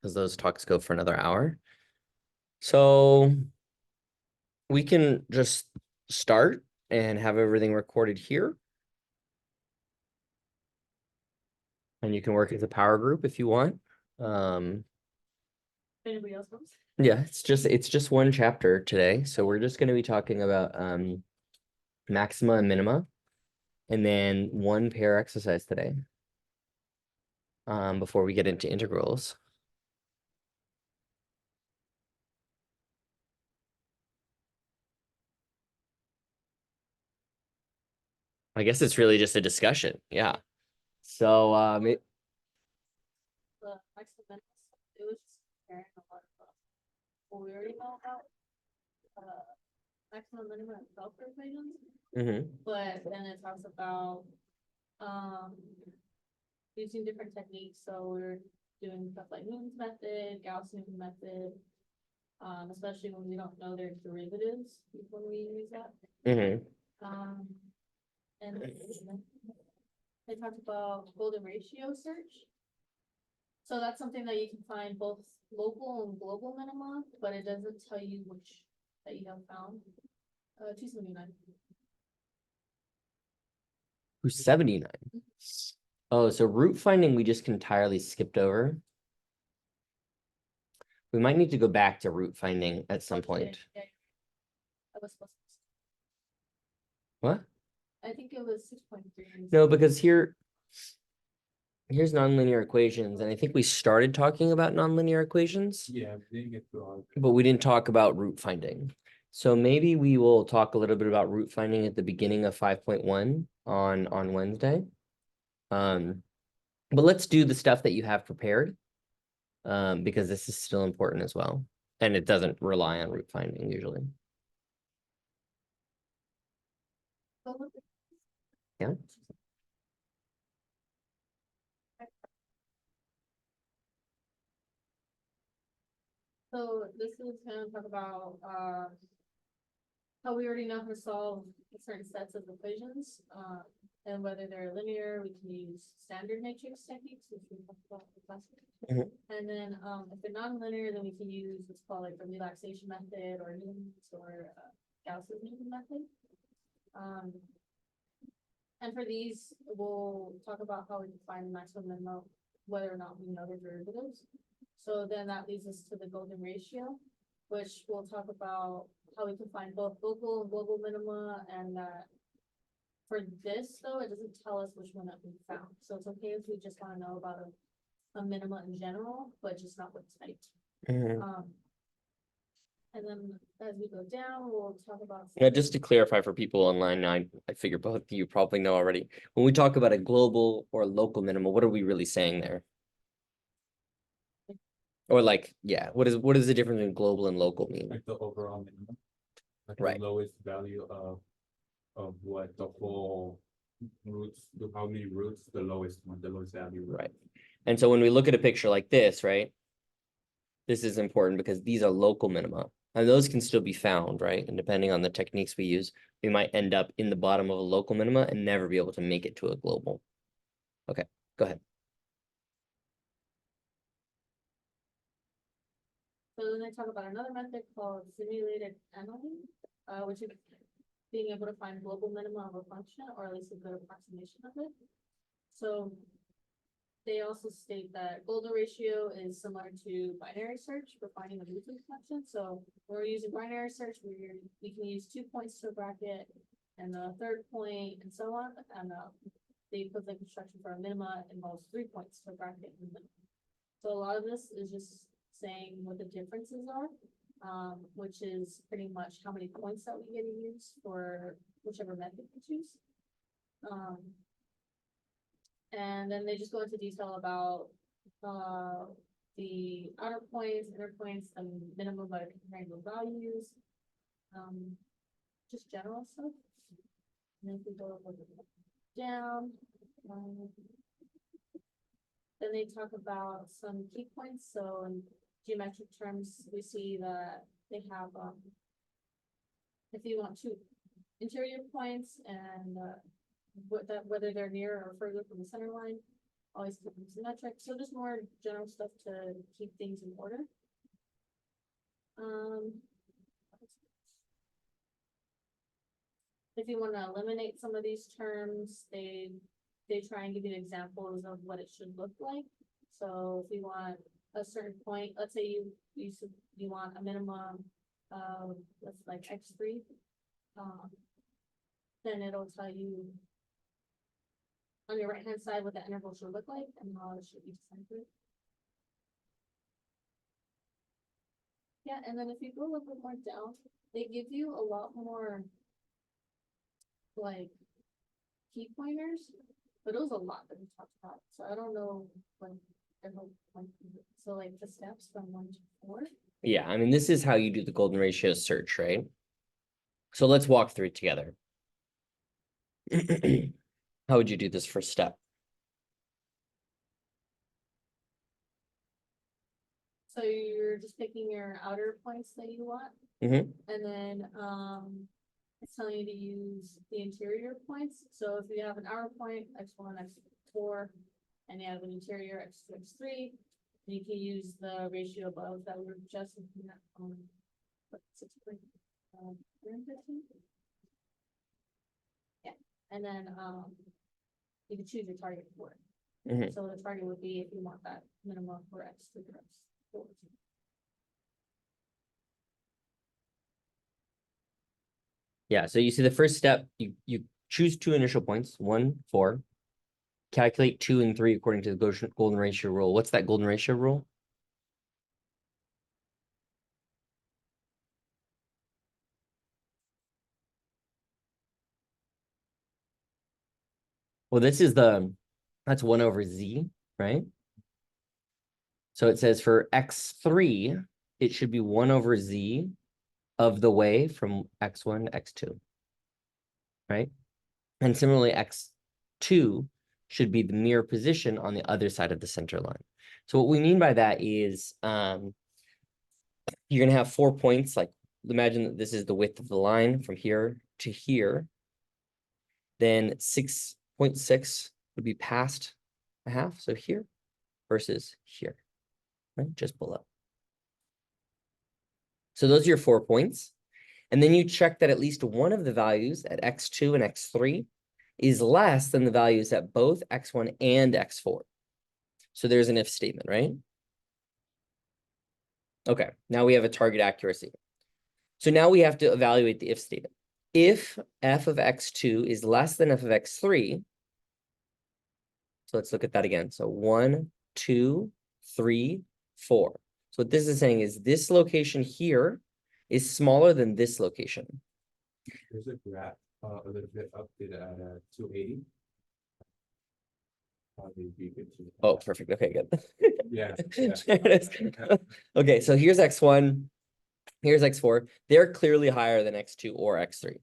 because those talks go for another hour. So we can just start and have everything recorded here. And you can work as a power group if you want. Anybody else wants? Yeah, it's just one chapter today. So we're just going to be talking about maxima and minima, and then one pair exercise today. Before we get into integrals. I guess it's really just a discussion. Yeah. So The maximum it was just comparing a lot of what we already know about maximum minimum and Belfer equations, but then it talks about using different techniques. So we're doing stuff like Newton's method, Gaussian method, especially when we don't know their derivatives when we use that. And they talked about golden ratio search. So that's something that you can find both local and global minima, but it doesn't tell you which that you have found. 279. 279. Oh, so root finding we just entirely skipped over. We might need to go back to root finding at some point. Yeah. I was supposed to. What? I think it was 6.3. No, because here's nonlinear equations, and I think we started talking about nonlinear equations. Yeah, we didn't get through all. But we didn't talk about root finding. So maybe we will talk a little bit about root finding at the beginning of 5.1 on Wednesday. But let's do the stuff that you have prepared, because this is still important as well. And it doesn't rely on root finding usually. Yeah. So this is going to talk about how we already know how to solve certain sets of equations, and whether they're linear, we can use standard matrix techniques, which we talked about in class. And then if they're non-linear, then we can use what's called like the relaxation method or Newton's or Gauss's Newton method. And for these, we'll talk about how we can find the maximum minimum, whether or not we know their derivatives. So then that leads us to the golden ratio, which we'll talk about how we can find both local and global minima, and that for this though, it doesn't tell us which one that we found. So it's okay if we just want to know about a minima in general, but just not what type. And then as we go down, we'll talk about. Now, just to clarify for people online, I figure both of you probably know already. When we talk about a global or local minimum, what are we really saying there? Or like, yeah, what is the difference between global and local mean? Like the overall minimum, like Right. the lowest value of what the whole roots, how many roots, the lowest one, the lowest value. Right. And so when we look at a picture like this, right? This is important because these are local minima, and those can still be found, right? And depending on the techniques we use, we might end up in the bottom of a local minima and never be able to make it to a global. Okay, go ahead. So then they talk about another method called simulated annealing, which is being able to find global minima of a function, or at least a good approximation of it. So they also state that golden ratio is similar to binary search for finding the roots of a function. So when we're using binary search, we can use 2 points to a bracket and the third point and so on. And the equivalent construction for a minima involves 3 points to a bracket and minima. So a lot of this is just saying what the differences are, which is pretty much how many points that we get to use for whichever method we choose. And then they just go into detail about the outer points, inner points, the minimum by comparing the values, just general stuff. And then if we go down, then they talk about some key points. So in geometric terms, we see that they have, if you want two interior points and whether they're near or further from the center line, always keep them symmetric, so just more general stuff to keep things in order. If you want to eliminate some of these terms, they try and give you examples of what it should look like. So if you want a certain point, let's say you want a minimum of, let's like x3, then it'll tell you on your right hand side what the interval should look like and how it should be defined. Yeah, and then if you go a little bit more down, they give you a lot more like key pointers, but it was a lot that we talked about. So I don't know when, so like the steps from 1 to 4. Yeah, I mean, this is how you do the golden ratio search, right? So let's walk through it together. How would you do this first step? So you're just picking your outer points that you want, Mhm. and then it's telling you to use the interior points. So if you have an outer point, x1, x4, and you have an interior x2, x3, you can use the ratio above that we were just looking at on 6.13. Yeah, and then you can choose your target for it. Mhm. So the target would be if you want that minimum for x3 or x4. Yeah, so you see the first step, you choose 2 initial points, 1, 4. Calculate 2 and 3 according to the golden ratio rule. What's that golden ratio rule? Well, that's 1 over z, right? So it says for x3, it should be 1 over z of the way from x1 to x2, right? And similarly, x2 should be the mirror position on the other side of the center line. So what we mean by that is you're going to have 4 points. Like, imagine that this is the width of the line from here to here. Then 6.6 would be past a half, so here versus here, right? Just below. So those are your 4 points. And then you check that at least one of the values at x2 and x3 is less than the values at both x1 and x4. So there's an if statement, right? Okay, now we have a target accuracy. So now we have to evaluate the if statement. If f of x2 is less than f of x3, so let's look at that again. So 1, 2, 3, 4. So what this is saying is this location here is smaller than this location. There's a graph a little bit updated at 280. Probably be good to. Oh, perfect. Okay, good. Yeah. There it is. Okay, so here's x1, here's x4. They're clearly higher than x2 or x3.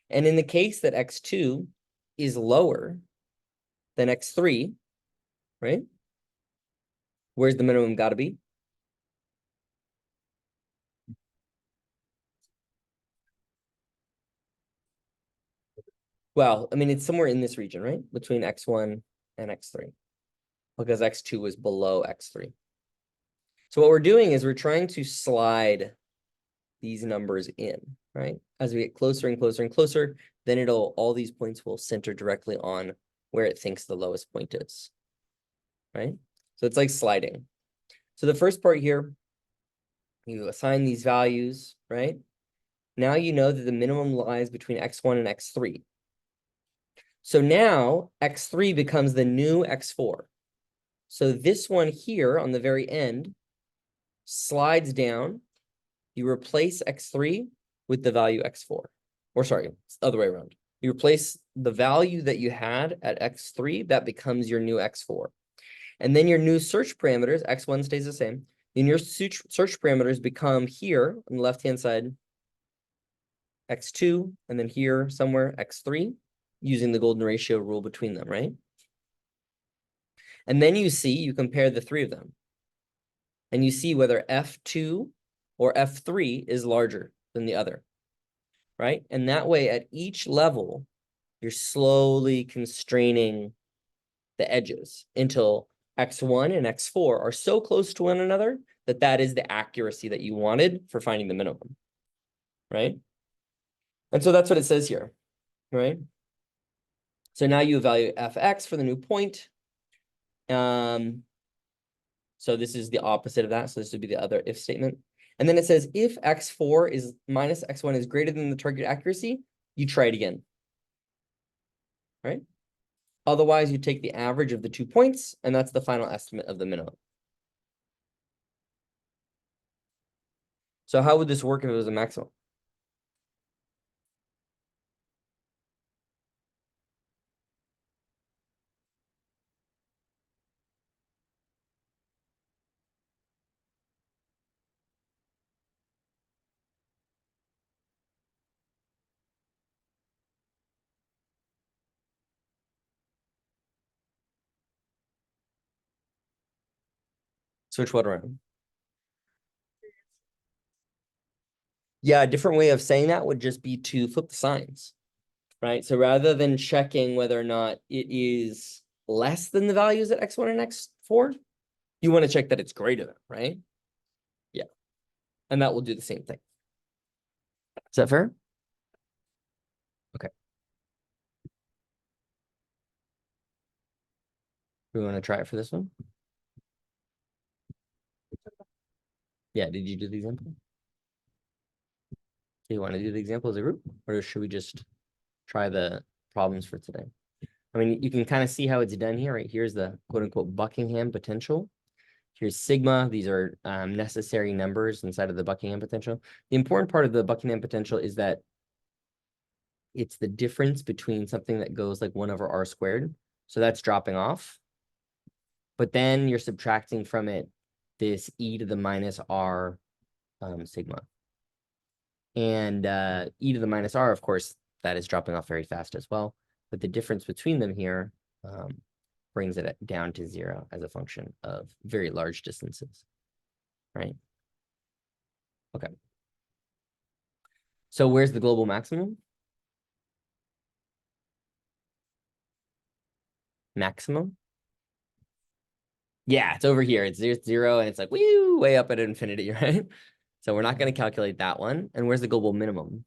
And in the case that x2 is lower than x3, right? Where's the minimum got to be? Well, I mean, it's somewhere in this region, right? Between x1 and x3, because x2 was below x3. So what we're doing is we're trying to slide these numbers in, right? As we get closer and closer and closer, then all these points will center directly on where it thinks the lowest point is, right? So it's like sliding. So the first part here, you assign these values, right? Now you know that the minimum lies between x1 and x3. So now x3 becomes the new x4. So this one here on the very end slides down. You replace x3 with the value x4. Or sorry, it's the other way around. You replace the value that you had at x3, that becomes your new x4. And then your new search parameters, x1 stays the same. Then your search parameters become here on the left-hand side, x2, and then here somewhere, x3, using the golden ratio rule between them, right? And then you compare the 3 of them. And you see whether f2 or f3 is larger than the other, right? And that way, at each level, you're slowly constraining the edges until x1 and x4 are so close to one another that that is the accuracy that you wanted for finding the minimum, right? And so that's what it says here, right? So now you evaluate fx for the new point. So this is the opposite of that. So this would be the other if statement. And then it says if x4 is minus x1 is greater than the target accuracy, you try it again, right? Otherwise, you take the average of the 2 points, and that's the final estimate of the minimum. So how would this work if it was a maximum? Switch what around? Yeah, a different way of saying that would just be to flip the signs, right? So rather than checking whether or not it is less than the values at x1 and x4, you want to check that it's greater than, right? Yeah. And that will do the same thing. Is that fair? Okay. We want to try it for this one? Yeah, did you do the example? Do you want to do the example as a group, or should we just try the problems for today? I mean, you can kind of see how it's done here, right? Here's the quote unquote Buckingham potential. Here's sigma. These are necessary numbers inside of the Buckingham potential. The important part of the Buckingham potential is that it's the difference between something that goes like 1 over r squared. So that's dropping off. But then you're subtracting from it this e to the minus r sigma. And e to the minus r, of course, that is dropping off very fast as well. But the difference between them here brings it down to 0 as a function of very large distances, right? Okay. So where's the global maximum? Maximum? Yeah, it's over here. It's 0, and it's like, woo, way up at infinity, right? So we're not going to calculate that one. And where's the global minimum?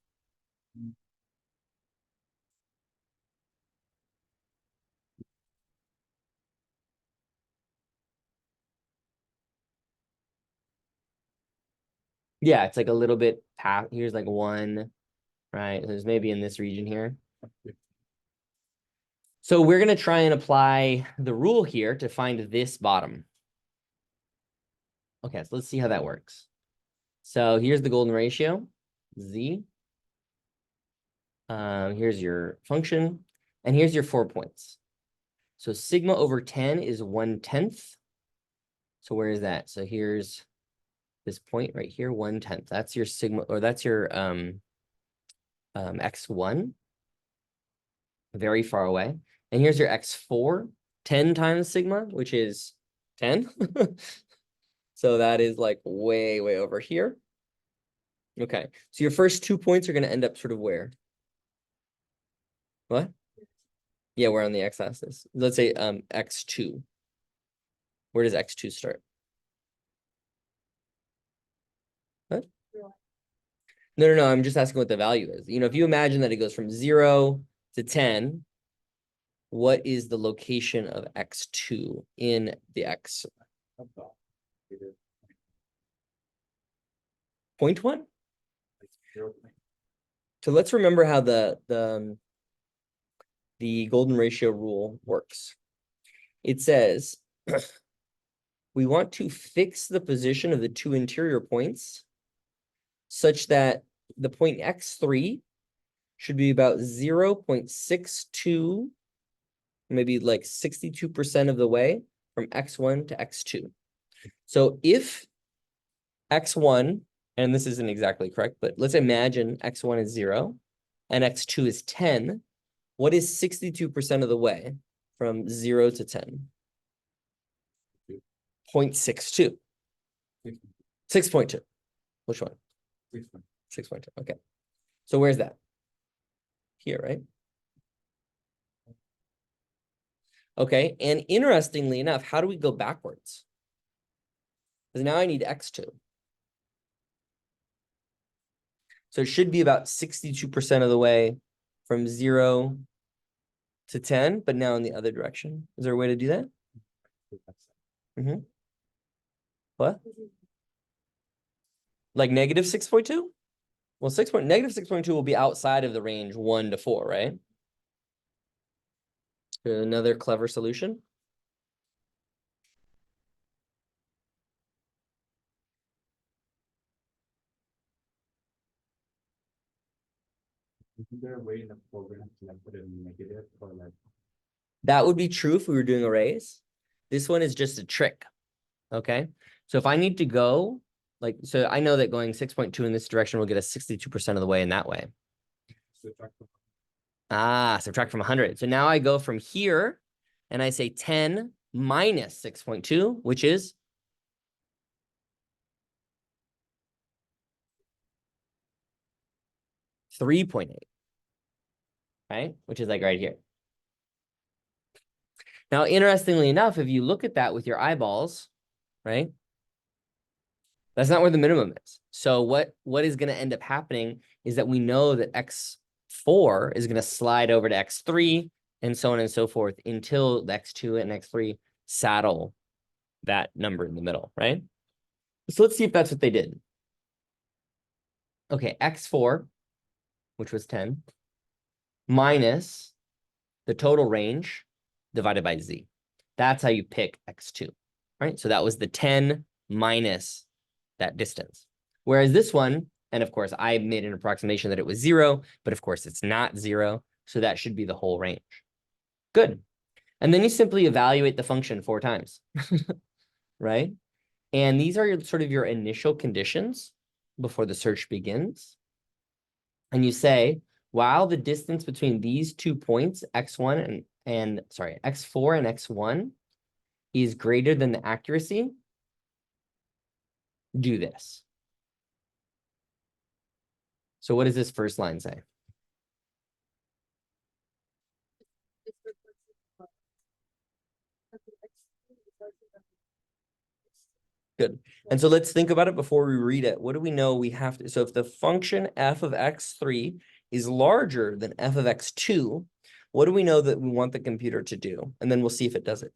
Yeah, it's like a little bit past. Here's like 1, right? There's maybe in this region here. So we're going to try and apply the rule here to find this bottom. Okay, so let's see how that works. So here's the golden ratio, z. Here's your function, and here's your 4 points. So sigma over 10 is 1/10. So where is that? So here's this point right here, 1/10. That's your sigma, or that's your x1, very far away. And here's your x4, 10 times sigma, which is 10. So that is like way, way over here. Okay, so your first 2 points are going to end up sort of where? What? Yeah, we're on the x-axis. Let's say x2. Where does x2 start? What? No. I'm just asking what the value is. You know, if you imagine that it goes from 0 to 10, what is the location of x2 in the x? 0.1? So let's remember how the golden ratio rule works. It says we want to fix the position of the 2 interior points such that the point x3 should be about 0.62, maybe like 62% of the way from x1 to x2. So if x1, and this isn't exactly correct, but let's imagine x1 is 0 and x2 is 10. What is 62% of the way from 0 to 10? 0.62. 6.2. Which one? 6.2. Okay. So where's that? Here, right? Okay, and interestingly enough, how do we go backwards? Because now I need x2. So it should be about 62% of the way from 0 to 10, but now in the other direction. Is there a way to do that? What? Like negative 6.2? Well, negative 6.2 will be outside of the range 1 to 4, right? Another clever solution. Isn't there a way in the program to like put a negative or like? That would be true if we were doing arrays. This one is just a trick. Okay. So if I need to go, like, so I know that going 6.2 in this direction will get us 62% of the way in that way. Subtract from 100. So now I go from here and I say 10 minus 6.2, which is 3.8, right? Which is like right here. Now, interestingly enough, if you look at that with your eyeballs, right? That's not where the minimum is. So what is going to end up happening is that we know that x4 is going to slide over to x3 and so on and so forth until the x2 and x3 saddle that number in the middle, right? So let's see if that's what they did. Okay, x4, which was 10, minus the total range divided by z. That's how you pick x2, right? So that was the 10 minus that distance. Whereas this one, and of course, I made an approximation that it was 0, but of course it's not 0. So that should be the whole range. Good. And then you simply evaluate the function 4 times, right? And these are sort of your initial conditions before the search begins. And you say, while the distance between these 2 points, x1 and x4 and x1 is greater than the accuracy, do this. So what does this first line say? Good. And so let's think about it before we read it. What do we know we have to? So if the function f of x3 is larger than f of x2, what do we know that we want the computer to do? And then we'll see if it does it.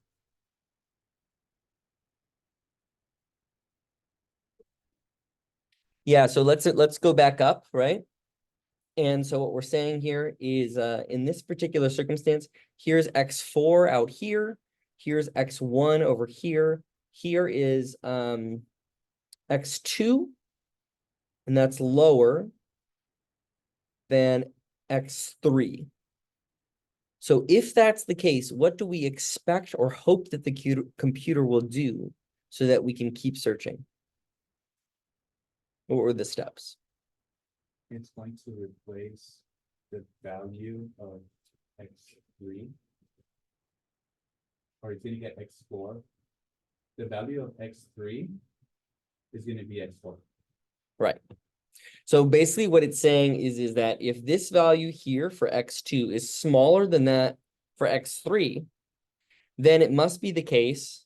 Yeah, so let's go back up, right? And so what we're saying here is in this particular circumstance, here's x4 out here, here's x1 over here, here is x2, and that's lower than x3. So if that's the case, what do we expect or hope that the computer will do so that we can keep searching? What were the steps? It's going to replace the value of x3, or it's going to get x4. The value of x3 is going to be x4. Right. So basically what it's saying is that if this value here for x2 is smaller than that for x3, then it must be the case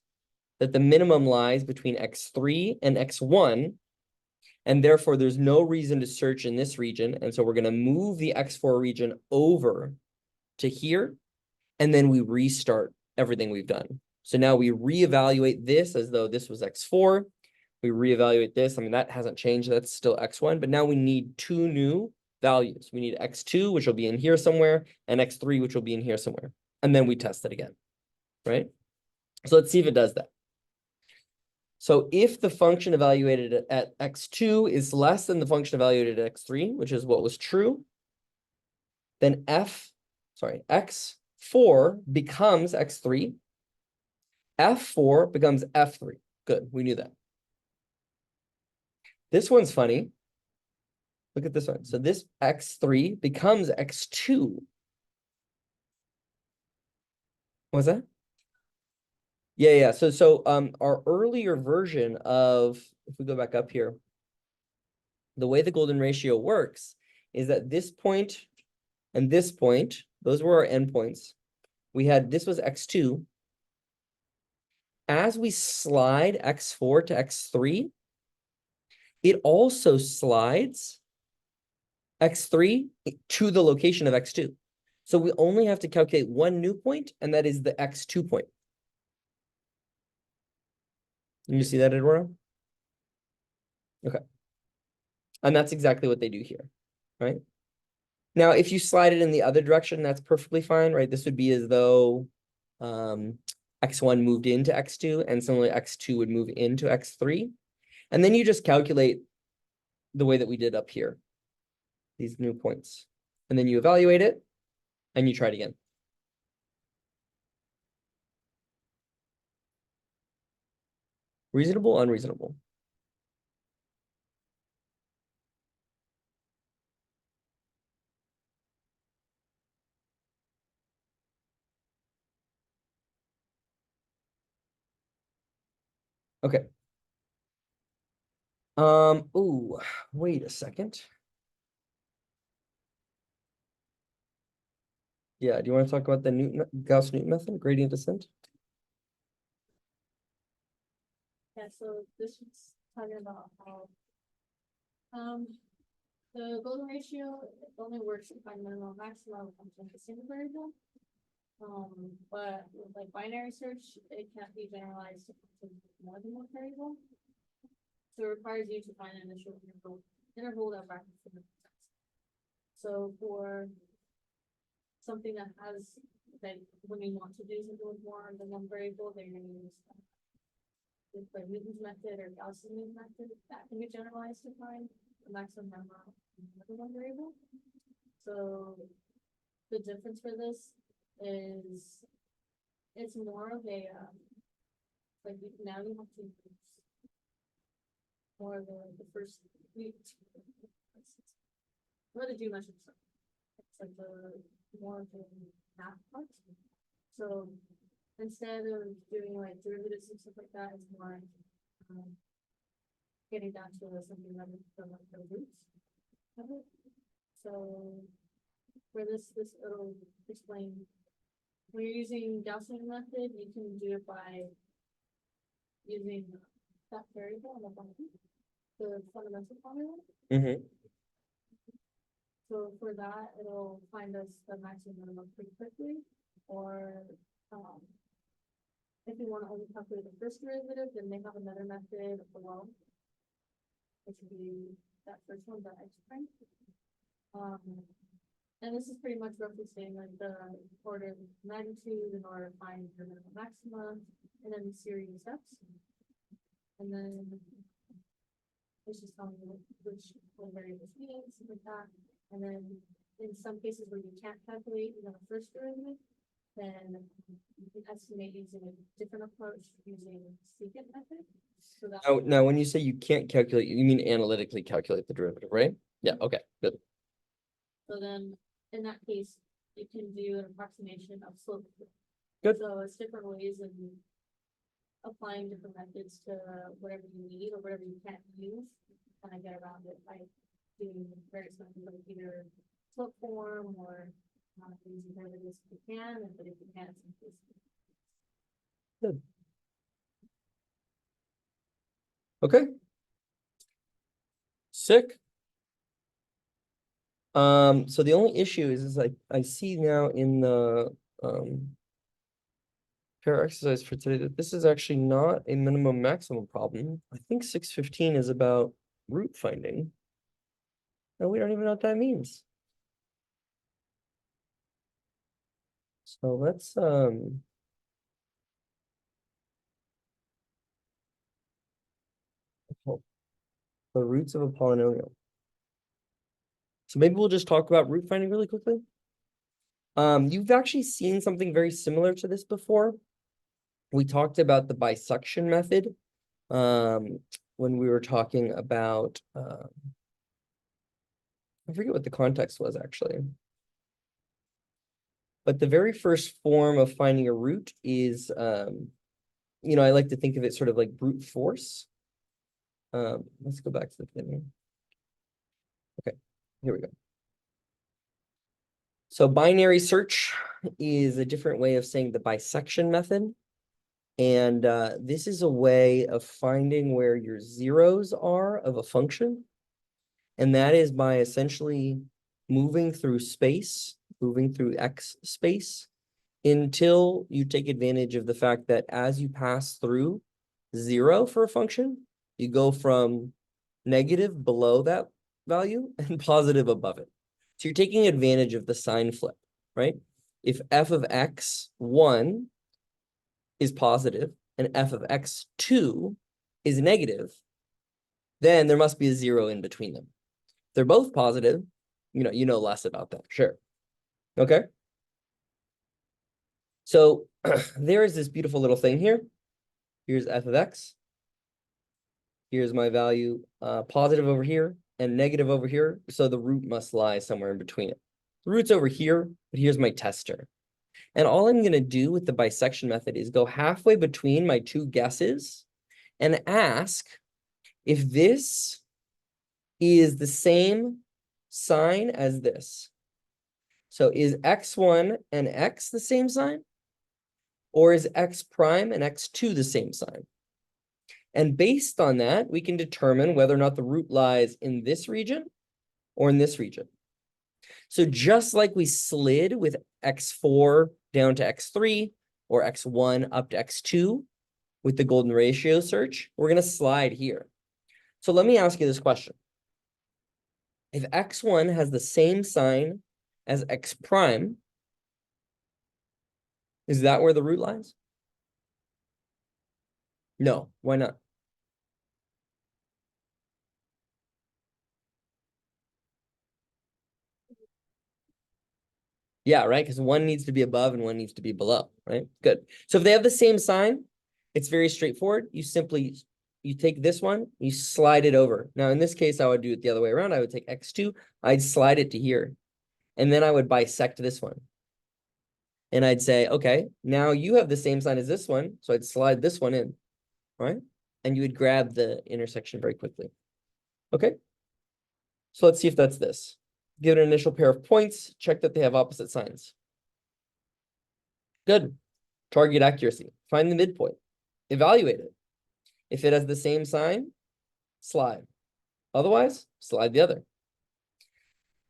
that the minimum lies between x3 and x1, and therefore there's no reason to search in this region. And so we're going to move the x4 region over to here, and then we restart everything we've done. So now we reevaluate this as though this was x4. We reevaluate this. I mean, that hasn't changed. That's still x1, but now we need 2 new values. We need x2, which will be in here somewhere, and x3, which will be in here somewhere. And then we test it again, right? So let's see if it does that. So if the function evaluated at x2 is less than the function evaluated at x3, which is what was true, then x4 becomes x3. f4 becomes f3. Good, we knew that. This one's funny. Look at this one. So this x3 becomes x2. What's that? Yeah. So our earlier version of, if we go back up here, the way the golden ratio works is that this point and this point, those were our endpoints. we had, this was x2. As we slide x4 to x3, it also slides x3 to the location of x2. So we only have to calculate one new point, and that is the x2 point. You see that, Eduardo? Okay. And that's exactly what they do here, right? Now, if you slide it in the other direction, that's perfectly fine, right? This would be as though x1 moved into x2, and similarly x2 would move into x3. And then you just calculate the way that we did up here, these new points. And then you evaluate it, and you try it again. Reasonable, unreasonable? Okay. Ooh, wait a second. Yeah, do you want to talk about the Gauss-Newton method, gradient descent? Yeah, so this is talking about how, the golden ratio only works to find minimum and maximum of a single variable. But with like binary search, it can't be generalized to more than one variable. So it requires you to find an initial interval that brackets the text. So for something that has, that when you want to do something with more than one variable, they're gonna use the Newton's method or Gaussian method that can be generalized to find the maximum number of one variable. So the difference for this is it's more of a like now you have to use more of the first what to do much of stuff. It's like the more of the math part. So instead of doing like derivatives and stuff like that, it's more getting down to something that is from like the roots of it. So for this it'll explain when you're using Gaussian method, you can do it by using that variable on the bottom, the fundamental formula. Mm-hmm. So for that, it'll find us the maximum minimum pretty quickly, or if you want to only calculate the first derivative, then they have another method below, which would be that first one, the x prime. And this is pretty much roughly saying like the order of magnitude in order to find your minimum maximum, and then the series of steps. And then it's just telling you which variables mean, something like that. And then in some cases where you can't calculate even the first derivative, then you can estimate using a different approach using secant method. So that Now, when you say you can't calculate, you mean analytically calculate the derivative, right? Yeah, okay, good. so then in that case, you can do an approximation of slope. Good. So it's different ways of applying different methods to whatever you need or whatever you can't use. Kind of get around it by doing various methods like either slope form or using derivatives if you can, but if you can't, some cases. Good. Okay. Sick. So the only issue is like I see now in the pair exercise for today that this is actually not a minimum maximum problem. I think 615 is about root finding. And we don't even know what that means. So let's the roots of a polynomial. So maybe we'll just talk about root finding really quickly. You've actually seen something very similar to this before. We talked about the bisection method when we were talking about I forget what the context was actually. But the very first form of finding a root is you know, I like to think of it sort of like brute force. Let's go back to the thing here. Okay, here we go. So binary search is a different way of saying the bisection method. And this is a way of finding where your zeros are of a function. And that is by essentially moving through space, moving through X space, until you take advantage of the fact that as you pass through 0 for a function, you go from negative below that value and positive above it. So you're taking advantage of the sign flip, right? If f of x1 is positive and f of x2 is negative, then there must be a 0 in between them. If they're both positive, you know less about that, sure. Okay. So there is this beautiful little thing here. Here's f of x. Here's my value, positive over here and negative over here. So the root must lie somewhere in between it. The root's over here, but here's my tester. And all I'm going to do with the bisection method is go halfway between my two guesses and ask if this is the same sign as this. So is x1 and x the same sign? Or is x prime and x2 the same sign? And based on that, we can determine whether or not the root lies in this region or in this region. So just like we slid with x4 down to x3 or x1 up to x2 with the golden ratio search, we're going to slide here. So let me ask you this question. If x1 has the same sign as x prime, is that where the root lies? No, why not? Yeah, right? Because one needs to be above and one needs to be below, right? Good. So if they have the same sign, it's very straightforward. You take this one, you slide it over. Now, in this case, I would do it the other way around. I would take x2, I'd slide it to here. And then I would bisect this one. And I'd say, okay, now you have the same sign as this one. So I'd slide this one in, right? And you would grab the intersection very quickly. Okay. So let's see if that's this. Give it an initial pair of points, check that they have opposite signs. Good. Target accuracy. Find the midpoint. Evaluate it. If it has the same sign, slide. Otherwise, slide the other.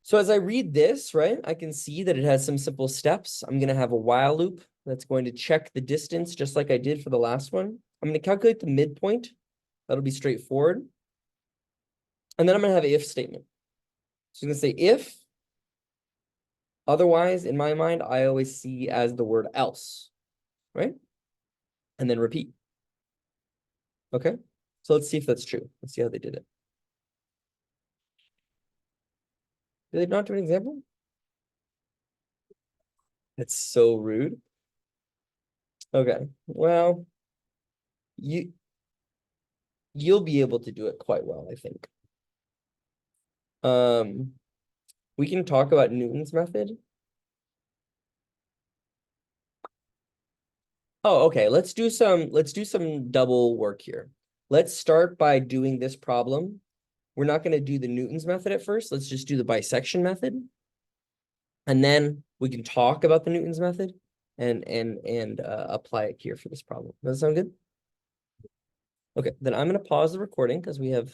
So as I read this, right, I can see that it has some simple steps. I'm going to have a while loop that's going to check the distance just like I did for the last one. I'm going to calculate the midpoint. That'll be straightforward. And then I'm going to have an if statement. So I'm going to say if. Otherwise, in my mind, I always see as the word else, right? And then repeat. Okay, so let's see if that's true. Let's see how they did it. Did they not do an example? That's so rude. Okay, well, you'll be able to do it quite well, I think. We can talk about Newton's method. Oh, okay, let's do some double work here. Let's start by doing this problem. We're not going to do the Newton's method at first. Let's just do the bisection method. And then we can talk about the Newton's method and apply it here for this problem. Does that sound good? Okay, then I'm going to pause the recording because we have